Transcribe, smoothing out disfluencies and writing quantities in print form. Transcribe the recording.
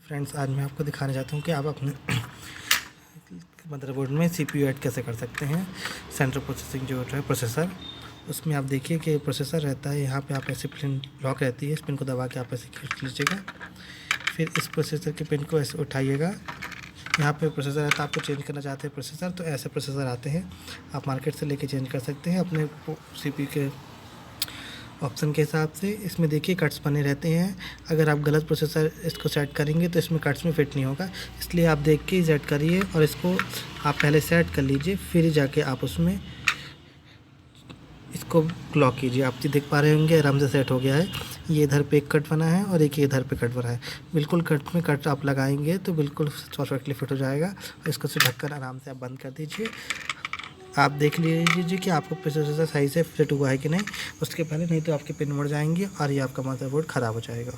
Friends, आज मैं आपको दिखाने चाहता हूँ कि आप अपने मदरबोर्ड में सीपीयू ऐड कैसे कर सकते हैं। सेंट्रल प्रोसेसिंग जो है प्रोसेसर, उसमें आप देखिए कि प्रोसेसर रहता है, यहाँ पे आप ऐसे पिन लॉक रहती है, इस पिन को दबा के आप ऐसे खींच लीजिएगा। फिर इस प्रोसेसर के पिन को ऐसे उठाइएगा। यहाँ पे प्रोसेसर रहता है, आपको चेंज करना चाहते हैं प्रोसेसर तो ऐसे प्रोसेसर आते हैं, आप मार्केट से लेके चेंज कर सकते हैं अपने सीपीयू के ऑप्शन के हिसाब से। इसमें देखिए कट्स बने रहते हैं, अगर आप गलत प्रोसेसर इसको सेट करेंगे तो इसमें कट्स में फिट नहीं होगा, इसलिए आप देख के सेट करिए और इसको आप पहले सेट कर लीजिए, फिर जाके आप उसमें इसको लॉक कीजिए। आप देख पा रहे होंगे आराम से सेट हो गया है। ये इधर पे एक कट बना है और एक इधर पे कट बना है, बिल्कुल कट में कट आप लगाएंगे तो बिल्कुल परफेक्टली फिट हो जाएगा। और इसको से ढककर आराम से आप बंद कर दीजिए। आप देख लीजिए कि आपको प्रोसेसर सही से फिट हुआ है कि नहीं, उसके पहले, नहीं तो आपके पिन मुड़ जाएंगे और ये आपका मदरबोर्ड ख़राब हो जाएगा।